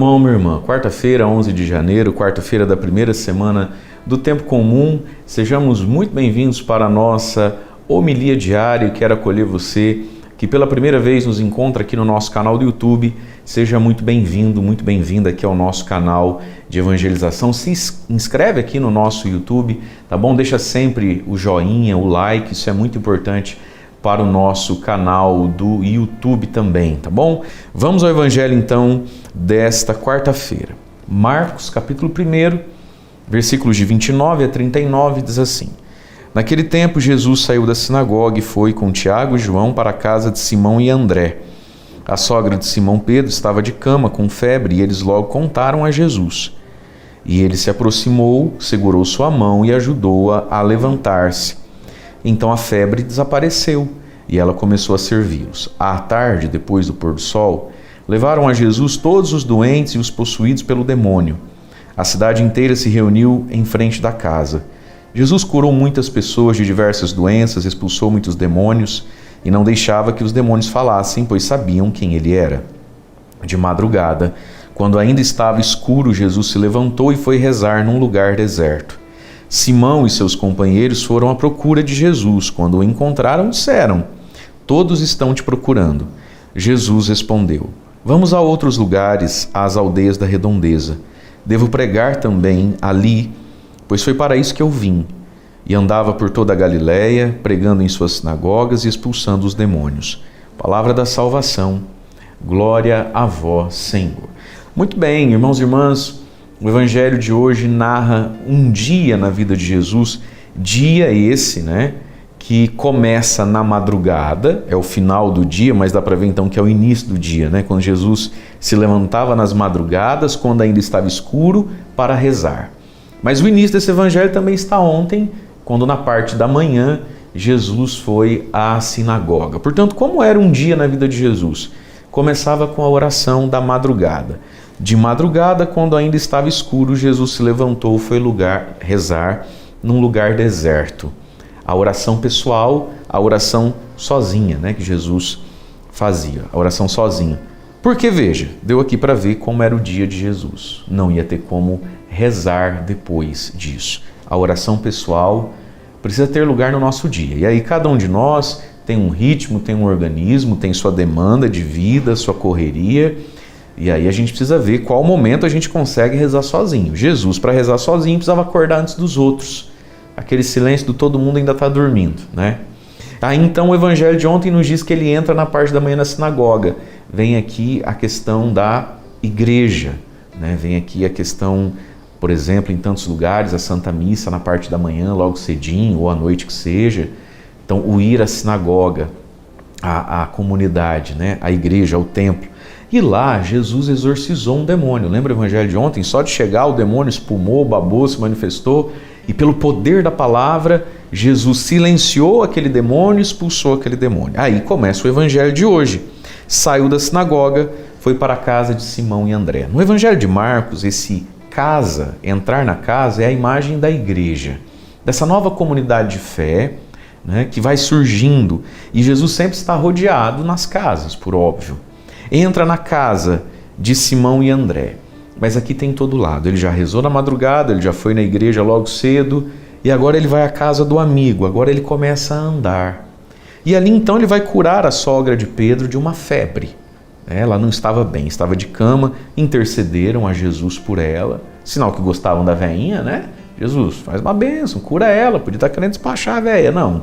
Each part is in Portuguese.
irmão, minha irmã, quarta-feira, 11 de janeiro, quarta-feira da primeira semana do Tempo Comum. Sejamos muito bem-vindos para a nossa homilia diária. Eu quero acolher você que pela primeira vez nos encontra aqui no nosso canal do YouTube. Seja muito bem-vindo, muito bem-vinda aqui ao nosso canal de evangelização. Se inscreve aqui no nosso YouTube, tá bom? Deixa sempre o joinha, o like, isso é muito importante para o nosso canal do YouTube também, tá bom? Vamos ao Evangelho então desta quarta-feira. Marcos capítulo 1, versículos de 29 a 39, diz assim: Naquele tempo Jesus saiu da sinagoga e foi com Tiago e João para a casa de Simão e André. A sogra de Simão Pedro estava de cama com febre e eles logo contaram a Jesus. E ele se aproximou, segurou sua mão e ajudou-a a levantar-se. Então a febre desapareceu e ela começou a servi-los. À tarde, depois do pôr do sol, levaram a Jesus todos os doentes e os possuídos pelo demônio. A cidade inteira se reuniu em frente da casa. Jesus curou muitas pessoas de diversas doenças, expulsou muitos demônios e não deixava que os demônios falassem, pois sabiam quem ele era. De madrugada, quando ainda estava escuro, Jesus se levantou e foi rezar num lugar deserto. Simão e seus companheiros foram à procura de Jesus. Quando o encontraram, disseram: Todos estão te procurando. Jesus respondeu: Vamos a outros lugares, às aldeias da redondeza. Devo pregar também ali, pois foi para isso que eu vim. E andava por toda a Galiléia, pregando em suas sinagogas e expulsando os demônios. Palavra da salvação. Glória a vós, Senhor. Muito bem, irmãos e irmãs, o Evangelho de hoje narra um dia na vida de Jesus, dia esse, que começa na madrugada, é o final do dia, mas dá para ver então que é o início do dia, quando Jesus se levantava nas madrugadas, quando ainda estava escuro, para rezar. Mas o início desse Evangelho também está ontem, quando na parte da manhã Jesus foi à sinagoga. Portanto, como era um dia na vida de Jesus? Começava com a oração da madrugada. De madrugada, quando ainda estava escuro, Jesus se levantou e foi rezar num lugar deserto. A oração pessoal, a oração sozinha, que Jesus fazia, a oração sozinha. Porque, veja, deu aqui para ver como era o dia de Jesus. Não ia ter como rezar depois disso. A oração pessoal precisa ter lugar no nosso dia. E aí cada um de nós tem um ritmo, tem um organismo, tem sua demanda de vida, sua correria. E aí a gente precisa ver qual momento a gente consegue rezar sozinho. Jesus, para rezar sozinho, precisava acordar antes dos outros. Aquele silêncio do todo mundo ainda está dormindo, Aí então o Evangelho de ontem nos diz que ele entra na parte da manhã na sinagoga. Vem aqui a questão da igreja, Vem aqui a questão, por exemplo, em tantos lugares, a Santa Missa na parte da manhã, logo cedinho, ou à noite que seja. Então o ir à sinagoga, à comunidade, à igreja, ao templo. E lá Jesus exorcizou um demônio. Lembra o Evangelho de ontem? Só de chegar o demônio espumou, babou, se manifestou. E pelo poder da palavra, Jesus silenciou aquele demônio, expulsou aquele demônio. Aí começa o Evangelho de hoje. Saiu da sinagoga, foi para a casa de Simão e André. No Evangelho de Marcos, esse casa, entrar na casa, é a imagem da igreja. Dessa nova comunidade de fé, que vai surgindo. E Jesus sempre está rodeado nas casas, por óbvio. Entra na casa de Simão e André. Mas aqui tem todo lado. Ele já rezou na madrugada, ele já foi na igreja logo cedo, e agora ele vai à casa do amigo, agora ele começa a andar. E ali então ele vai curar a sogra de Pedro de uma febre. Ela não estava bem, estava de cama, intercederam a Jesus por ela, sinal que gostavam da velhinha, Jesus, faz uma bênção, cura ela, podia estar querendo despachar a velha, não.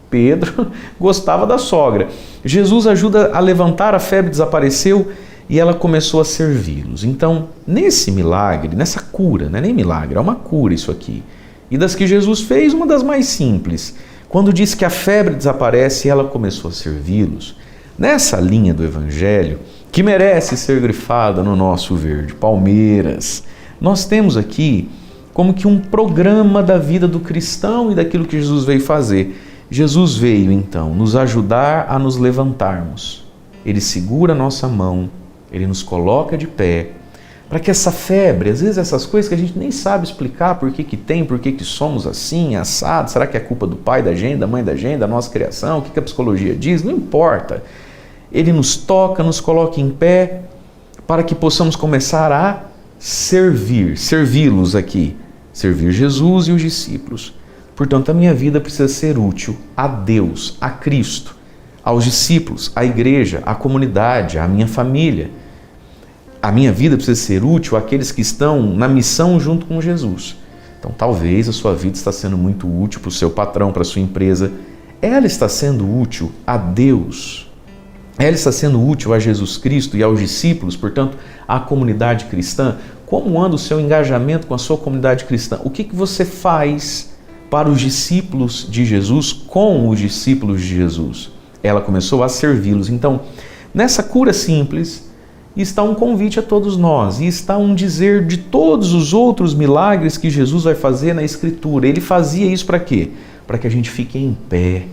Pedro gostava da sogra. Jesus ajuda a levantar, a febre desapareceu e ela começou a servi-los. Então, nesse milagre, nessa cura, não é nem milagre, é uma cura isso aqui. E das que Jesus fez, uma das mais simples. Quando diz que a febre desaparece e ela começou a servi-los, nessa linha do Evangelho, que merece ser grifada no nosso verde, Palmeiras, nós temos aqui como que um programa da vida do cristão e daquilo que Jesus veio fazer. Jesus veio, então, nos ajudar a nos levantarmos. Ele segura a nossa mão, ele nos coloca de pé, para que essa febre, às vezes essas coisas que a gente nem sabe explicar por que tem, por que somos assim, assado, será que é culpa do pai da gente, da mãe da gente, da nossa criação, o que a psicologia diz? Não importa. Ele nos toca, nos coloca em pé, para que possamos começar a servi-los aqui, servir Jesus e os discípulos. Portanto, a minha vida precisa ser útil a Deus, a Cristo, aos discípulos, à igreja, à comunidade, à minha família. A minha vida precisa ser útil àqueles que estão na missão junto com Jesus. Então, talvez a sua vida está sendo muito útil para o seu patrão, para a sua empresa. Ela está sendo útil a Deus. Ela está sendo útil a Jesus Cristo e aos discípulos, portanto, à comunidade cristã. Como anda o seu engajamento com a sua comunidade cristã? O que você faz para os discípulos de Jesus, com os discípulos de Jesus? Ela começou a servi-los. Então, nessa cura simples, está um convite a todos nós, e está um dizer de todos os outros milagres que Jesus vai fazer na Escritura. Ele fazia isso para quê? Para que a gente fique em pé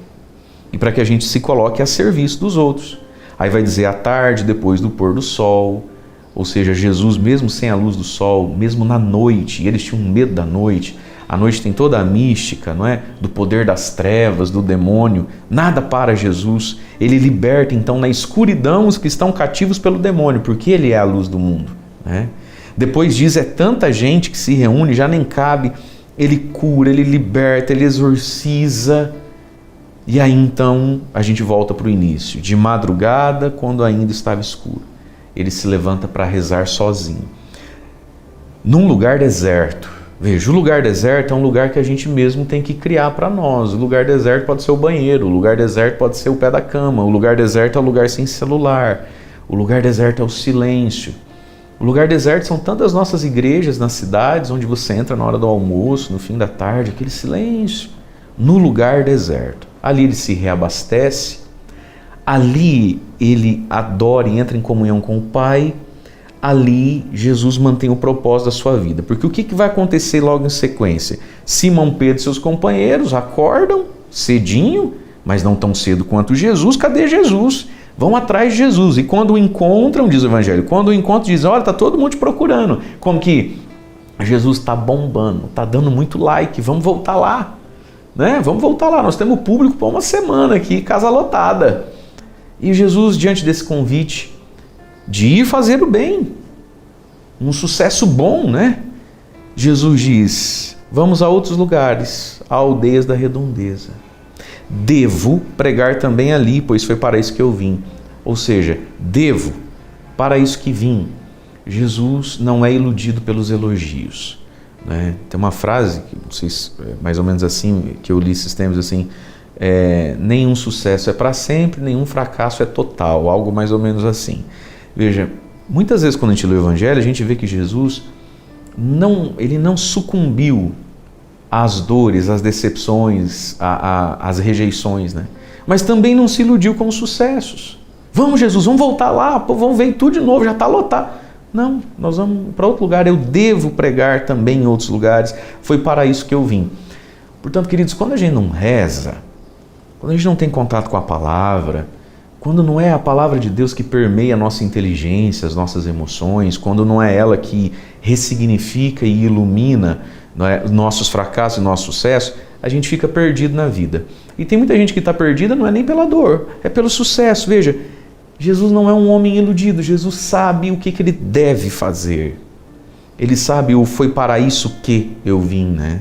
e para que a gente se coloque a serviço dos outros. Aí vai dizer à tarde, depois do pôr do sol, ou seja, Jesus mesmo sem a luz do sol, mesmo na noite, e eles tinham medo da noite. A noite tem toda a mística, não é? Do poder das trevas, do demônio. Nada para Jesus. Ele liberta então na escuridão os que estão cativos pelo demônio, porque ele é a luz do mundo, né? Depois diz, é tanta gente que se reúne, já nem cabe. Ele cura, ele liberta, ele exorciza. E aí então a gente volta para o início. De madrugada, quando ainda estava escuro, ele se levanta para rezar sozinho. Num lugar deserto. Veja, o lugar deserto é um lugar que a gente mesmo tem que criar para nós. O lugar deserto pode ser o banheiro, o lugar deserto pode ser o pé da cama, o lugar deserto é o lugar sem celular, o lugar deserto é o silêncio. O lugar deserto são tantas nossas igrejas nas cidades, onde você entra na hora do almoço, no fim da tarde, aquele silêncio. No lugar deserto. Ali ele se reabastece, ali ele adora e entra em comunhão com o Pai. Ali Jesus mantém o propósito da sua vida. Porque o que vai acontecer logo em sequência? Simão Pedro e seus companheiros acordam cedinho, mas não tão cedo quanto Jesus. Cadê Jesus? Vão atrás de Jesus. E quando o encontram, diz o Evangelho, quando o encontram, dizem, olha, está todo mundo te procurando. Como que Jesus está bombando, está dando muito like, vamos voltar lá. Né? Vamos voltar lá, nós temos público para uma semana aqui, casa lotada. E Jesus, diante desse convite, de ir fazer o bem, um sucesso bom, né? Jesus diz, vamos a outros lugares, a aldeias da redondeza. Devo pregar também ali, pois foi para isso que eu vim. Ou seja, devo, para isso que vim. Jesus não é iludido pelos elogios, né? Tem uma frase, não sei se é mais ou menos assim, que eu li esses tempos assim, nenhum sucesso é para sempre, nenhum fracasso é total, algo mais ou menos assim. Veja, muitas vezes quando a gente lê o Evangelho, a gente vê que Jesus ele não sucumbiu às dores, às decepções, às rejeições, né? Mas também não se iludiu com os sucessos. Vamos, Jesus, vamos voltar lá, vamos ver tudo de novo, já está lotado. Não, nós vamos para outro lugar, eu devo pregar também em outros lugares, foi para isso que eu vim. Portanto, queridos, quando a gente não reza, quando a gente não tem contato com a palavra, quando não é a palavra de Deus que permeia a nossa inteligência, as nossas emoções, quando não é ela que ressignifica e ilumina, não é, nossos fracassos e nosso sucesso, a gente fica perdido na vida. E tem muita gente que está perdida não é nem pela dor, é pelo sucesso. Veja, Jesus não é um homem iludido, Jesus sabe o que ele deve fazer. Ele sabe o foi para isso que eu vim, né?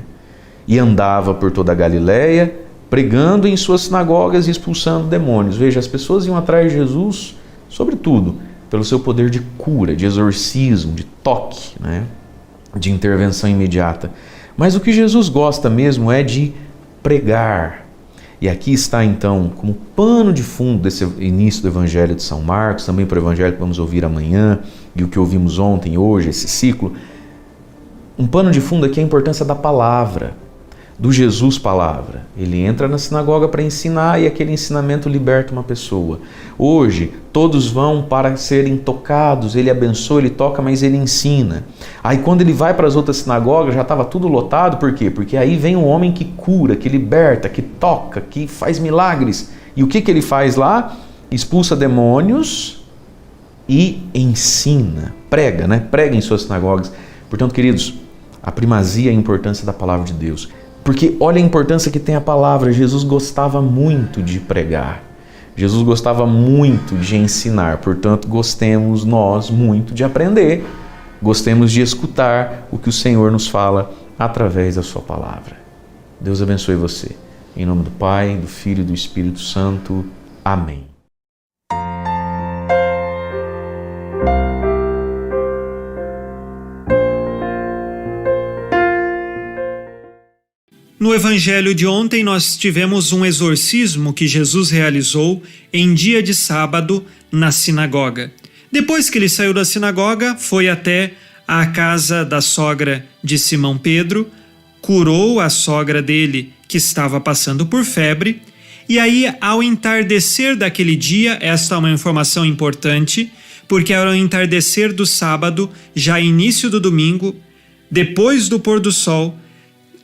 E andava por toda a Galileia, pregando em suas sinagogas e expulsando demônios. Veja, as pessoas iam atrás de Jesus, sobretudo, pelo seu poder de cura, de exorcismo, de toque, né? De intervenção imediata. Mas o que Jesus gosta mesmo é de pregar. E aqui está então, como pano de fundo desse início do Evangelho de São Marcos, também para o Evangelho que vamos ouvir amanhã, e o que ouvimos ontem, hoje, esse ciclo, um pano de fundo aqui é a importância da palavra, do Jesus palavra. Ele entra na sinagoga para ensinar e aquele ensinamento liberta uma pessoa. Hoje, todos vão para serem tocados, ele abençoa, ele toca, mas ele ensina. Aí quando ele vai para as outras sinagogas, já estava tudo lotado, por quê? Porque aí vem um homem que cura, que liberta, que toca, que faz milagres. E o que ele faz lá? Expulsa demônios e ensina, prega, né? Prega em suas sinagogas. Portanto, queridos, a primazia e a importância da palavra de Deus. Porque olha a importância que tem a palavra. Jesus gostava muito de pregar. Jesus gostava muito de ensinar, portanto, gostemos nós muito de aprender. Gostemos de escutar o que o Senhor nos fala através da sua palavra. Deus abençoe você. Em nome do Pai, do Filho e do Espírito Santo. Amém. No evangelho de ontem nós tivemos um exorcismo que Jesus realizou em dia de sábado na sinagoga. Depois que ele saiu da sinagoga, foi até a casa da sogra de Simão Pedro, curou a sogra dele que estava passando por febre, e aí ao entardecer daquele dia, esta é uma informação importante, porque ao entardecer do sábado, já início do domingo, depois do pôr do sol,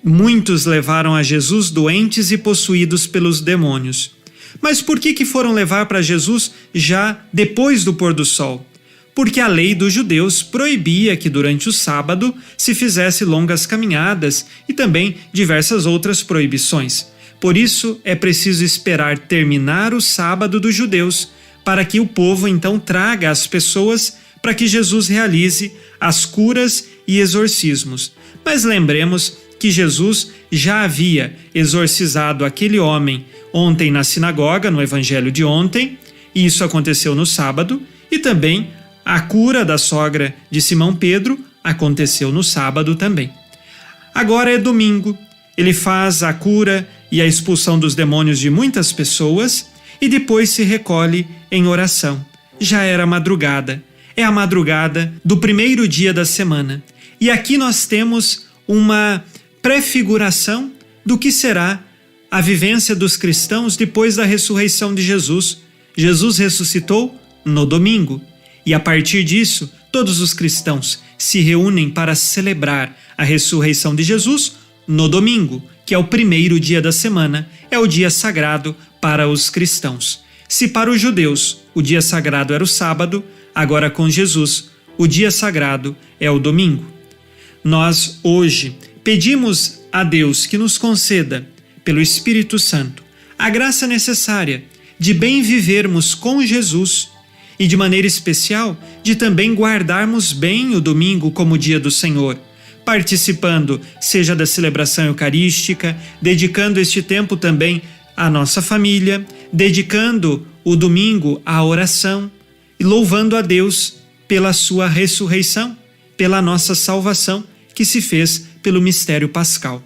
muitos levaram a Jesus doentes e possuídos pelos demônios. Mas por que foram levar para Jesus já depois do pôr do sol? Porque a lei dos judeus proibia que durante o sábado se fizesse longas caminhadas e também diversas outras proibições. Por isso é preciso esperar terminar o sábado dos judeus para que o povo então traga as pessoas para que Jesus realize as curas e exorcismos. Mas lembremos que Jesus já havia exorcizado aquele homem ontem na sinagoga, no evangelho de ontem, e isso aconteceu no sábado, e também a cura da sogra de Simão Pedro aconteceu no sábado também. Agora é domingo, ele faz a cura e a expulsão dos demônios de muitas pessoas e depois se recolhe em oração. Já era madrugada, é a madrugada do primeiro dia da semana, e aqui nós temos uma prefiguração do que será a vivência dos cristãos depois da ressurreição de Jesus. Jesus ressuscitou no domingo e a partir disso todos os cristãos se reúnem para celebrar a ressurreição de Jesus no domingo, que é o primeiro dia da semana, é o dia sagrado para os cristãos. Se para os judeus o dia sagrado era o sábado, agora com Jesus o dia sagrado é o domingo. Nós hoje pedimos a Deus que nos conceda, pelo Espírito Santo, a graça necessária de bem vivermos com Jesus e, de maneira especial, de também guardarmos bem o domingo como dia do Senhor, participando, seja da celebração eucarística, dedicando este tempo também à nossa família, dedicando o domingo à oração e louvando a Deus pela sua ressurreição, pela nossa salvação que se fez pelo mistério pascal.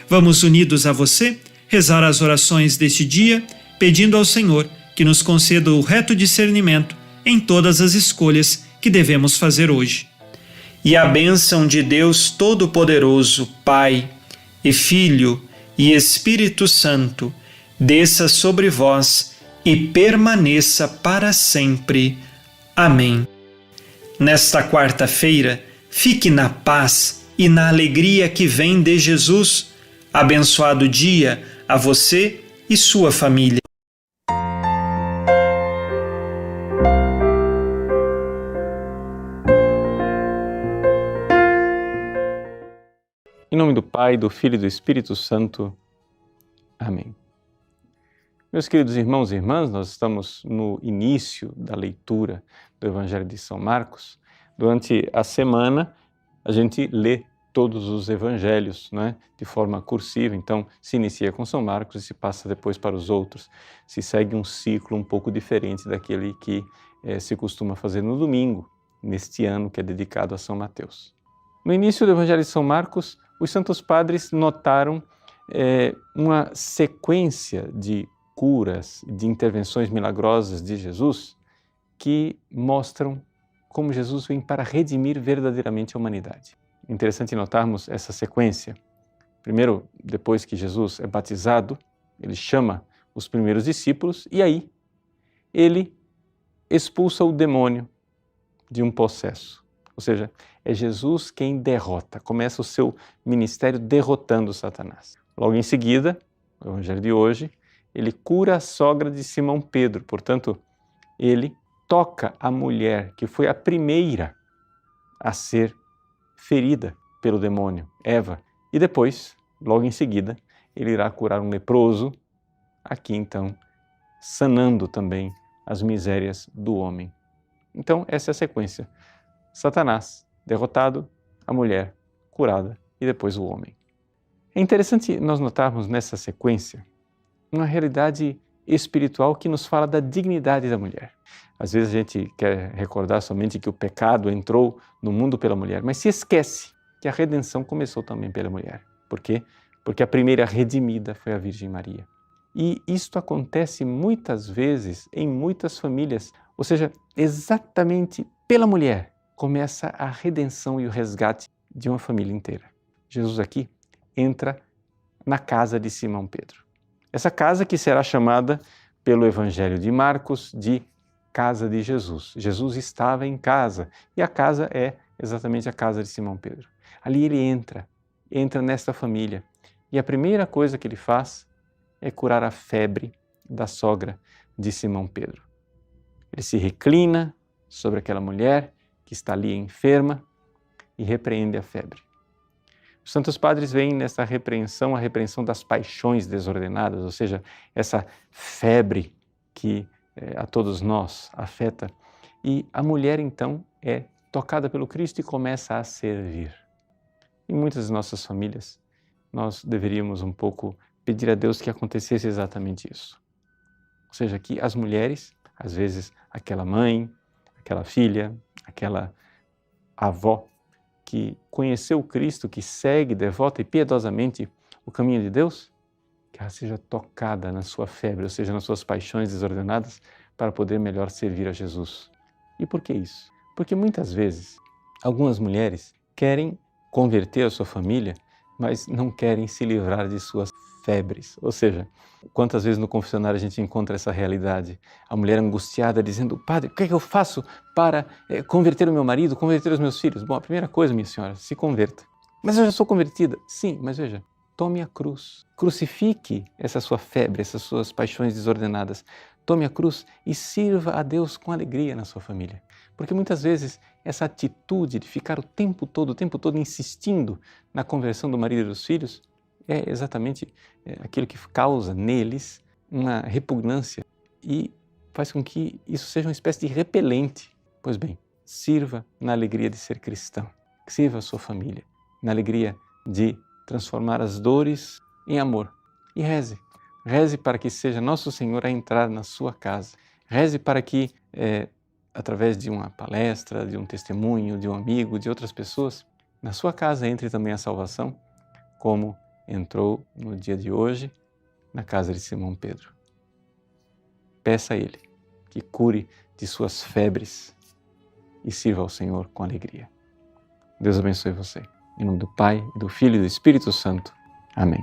Vamos unidos a você rezar as orações deste dia, pedindo ao Senhor que nos conceda o reto discernimento em todas as escolhas que devemos fazer hoje. E a bênção de Deus Todo-Poderoso, Pai e Filho e Espírito Santo, desça sobre vós e permaneça para sempre. Amém. Nesta quarta-feira, fique na paz e na alegria que vem de Jesus. Abençoado dia a você e sua família. Em nome do Pai, do Filho e do Espírito Santo. Amém. Meus queridos irmãos e irmãs, nós estamos no início da leitura do Evangelho de São Marcos. Durante a semana, a gente lê todos os evangelhos, né, de forma cursiva, então se inicia com São Marcos e se passa depois para os outros. Se segue um ciclo um pouco diferente daquele que se costuma fazer no domingo, neste ano que é dedicado a São Mateus. No início do Evangelho de São Marcos, os santos padres notaram uma sequência de curas, de intervenções milagrosas de Jesus que mostram como Jesus vem para redimir verdadeiramente a humanidade. Interessante notarmos essa sequência. Primeiro, depois que Jesus é batizado, ele chama os primeiros discípulos e aí ele expulsa o demônio de um possesso. Ou seja, é Jesus quem derrota, começa o seu ministério derrotando Satanás. Logo em seguida, o Evangelho de hoje, ele cura a sogra de Simão Pedro, portanto, ele toca a mulher que foi a primeira a ser ferida pelo demônio, Eva, e depois, logo em seguida, ele irá curar um leproso. Aqui então sanando também as misérias do homem. Então, essa é a sequência. Satanás derrotado, a mulher curada e depois o homem. É interessante nós notarmos nessa sequência uma realidade espiritual que nos fala da dignidade da mulher. Às vezes a gente quer recordar somente que o pecado entrou no mundo pela mulher, mas se esquece que a redenção começou também pela mulher. Por quê? Porque a primeira redimida foi a Virgem Maria. E isto acontece muitas vezes em muitas famílias, ou seja, exatamente pela mulher começa a redenção e o resgate de uma família inteira. Jesus aqui entra na casa de Simão Pedro. Essa casa que será chamada pelo Evangelho de Marcos de casa de Jesus. Jesus estava em casa e a casa é exatamente a casa de Simão Pedro. Ali ele entra nesta família e a primeira coisa que ele faz é curar a febre da sogra de Simão Pedro. Ele se reclina sobre aquela mulher que está ali enferma e repreende a febre. Os Santos Padres veem nessa repreensão a repreensão das paixões desordenadas, ou seja, essa febre que a todos nós afeta. E a mulher então é tocada pelo Cristo e começa a servir. Em muitas das nossas famílias, nós deveríamos um pouco pedir a Deus que acontecesse exatamente isso. Ou seja, que as mulheres, às vezes aquela mãe, aquela filha, aquela avó que conheceu o Cristo, que segue devota e piedosamente o caminho de Deus, que ela seja tocada na sua febre, ou seja, nas suas paixões desordenadas, para poder melhor servir a Jesus. E por que isso? Porque muitas vezes algumas mulheres querem converter a sua família, mas não querem se livrar de suas febres. Ou seja, quantas vezes no confessionário a gente encontra essa realidade? A mulher angustiada dizendo: padre, o que é que eu faço para converter o meu marido, converter os meus filhos? Bom, a primeira coisa, minha senhora, se converta. Mas eu já sou convertida. Sim, mas veja, tome a cruz. Crucifique essa sua febre, essas suas paixões desordenadas. Tome a cruz e sirva a Deus com alegria na sua família. Porque muitas vezes essa atitude de ficar o tempo todo insistindo na conversão do marido e dos filhos é exatamente aquilo que causa neles uma repugnância e faz com que isso seja uma espécie de repelente. Pois bem, sirva na alegria de ser cristão, sirva a sua família, na alegria de transformar as dores em amor. E reze. Reze para que seja Nosso Senhor a entrar na sua casa. Reze para que, através de uma palestra, de um testemunho, de um amigo, de outras pessoas, na sua casa entre também a salvação, como entrou no dia de hoje na casa de Simão Pedro. Peça a Ele que cure de suas febres e sirva ao Senhor com alegria. Deus abençoe você. Em nome do Pai, do Filho e do Espírito Santo. Amém.